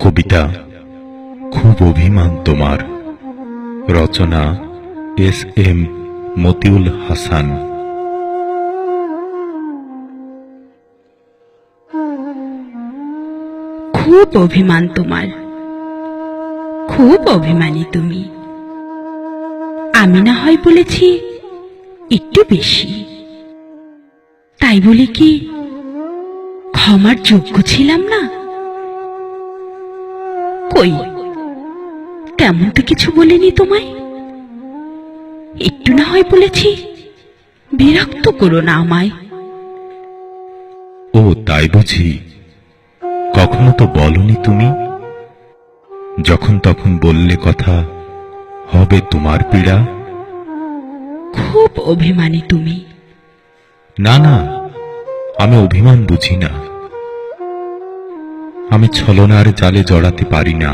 কবিতা খুব অভিমান তোমার। রচনা এস.এম. মতিউল হাসান। খুব অভিমান তোমার, খুব অভিমানী তুমি। আমি না হয় বলেছি একটু বেশি, তাই বলে কি ক্ষমার যোগ্য ছিলাম না? কই, তেমন তো কিছু বলিনি তোমায়। একটু না হয় বলেছি বিরক্ত করো না আমায়। ও তাই বুঝি? কখনো তো বলনি তুমি। যখন তখন বললে কথা হবে তোমার পীড়া। খুব অভিমানী তুমি। না না, আমি অভিমান বুঝি না। আমি ছলনার জালে জড়াতে পারি না,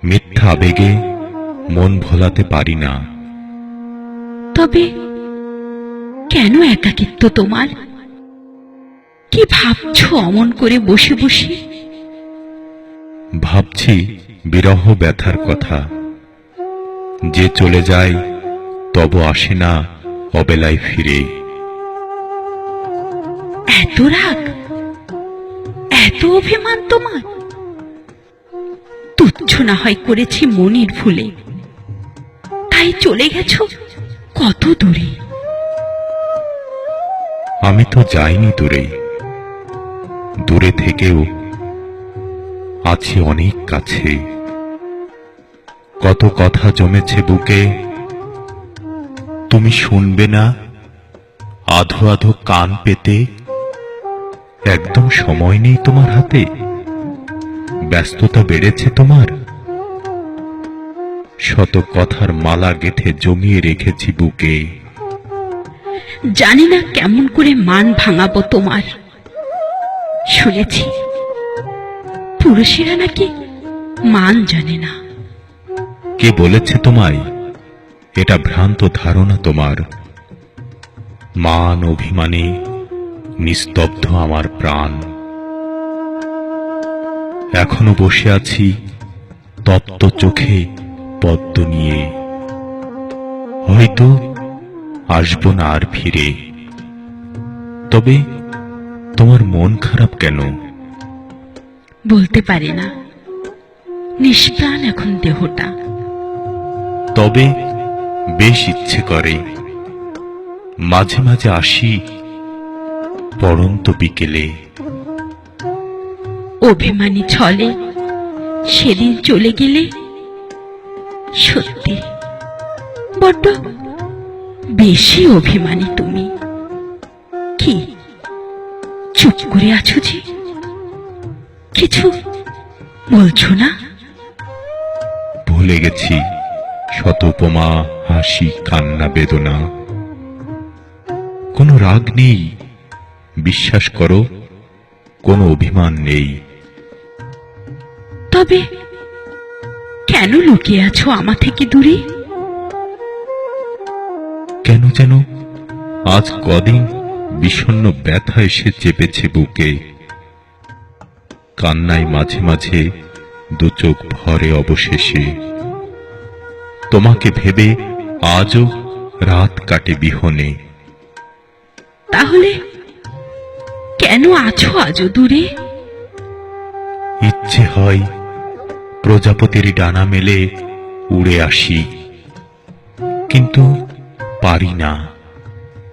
মিথ্যা আবেগে মন ভোলাতে পারি না। তবে কেন একাকিত্ব তোমার? কি ভাবছো অমন করে বসে বসে? ভাবছি বিরহ ব্যথার কথা। যে চলে যায় তব আসে না অবেলায় ফিরে। এত রাগ, এত অভিমান তোমার? তুচ্ছ না হয় করেছি মনির ভুলে, তাই চলে গেছো কত দূরে। আমি তো যাইনি দূরে, দূরে থেকেও আছি অনেক কাছে। কত কথা জমেছে বুকে, তুমি শুনবে না আধো আধো কান পেতে। একদম সময় নেই তোমার হাতে, ব্যস্ততা বেড়েছে তোমার। শত কথার মালা গেঁথে জমিয়ে রেখেছি বুকে। জানি না কেমন করে মান ভাঙাবো তোমার। শুনেছি পুরুষেরা নাকি মান জানে না। কে বলেছে তোমায়? এটা ভ্রান্ত ধারণা তোমার। মান অভিমানে নিস্তব্ধ আমার প্রাণ। এখনো বসে আছি তপ্ত চোখে পদ্ম নিয়ে। হয়তো আসবো না আর ফিরে। তবে তোমার মন খারাপ কেন? বলতে পারে না, নিষ্প্রাণ এখন দেহটা। তবে বেশ ইচ্ছে করে মাঝে মাঝে আসি পড়ন্ত বিকেলে। অভিমানী ছলে সেদিন চলে গেলে সত্যি বড্ড বেশি অভিমানী তুমি। কি চুপ করে আছো যে? কিছু বলছো না? ভুলে গেছি শত উপমা, হাসি, কান্না, বেদনা। কোনো রাগ নেই, বিশ্বাস করো, কোনো অভিমান নেই। তবে কেন লুকিয়ে আছো আমা থেকে দূরে? কেন যেন আজ কদিন বিষণ্ণ ব্যথা এসে চেপেছে বুকে। কান্নায় মাঝে মাঝে দু চোখ ভরে অবশেষে। তোমাকে ভেবে আজও রাত কাটে বিহনে। তাহলে কেন আছো আজও দূরে? ইচ্ছে হয় প্রজাপতির ডানা মেলে উড়ে আসি, কিন্তু পারি না।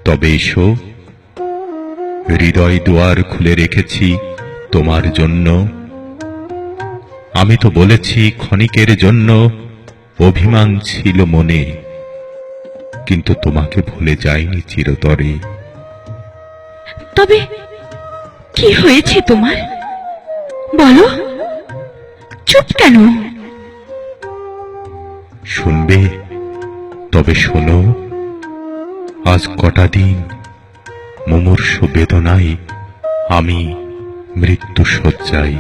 তবে এসো, হৃদয় দুয়ার খুলে রেখেছি তোমার জন্য। আমি তো বলেছি ক্ষণিকের জন্য অভিমান ছিল মনে, কিন্তু তোমাকে ভুলে যাইনি চিরতরে। তবে কি হয়েছে তোমার? বলো, চুপ কেন? শুনবে? তবে শোনো। আজ কটা দিন মুমূর্ষু বেদনায় আমি মৃত্যু শয্যায়।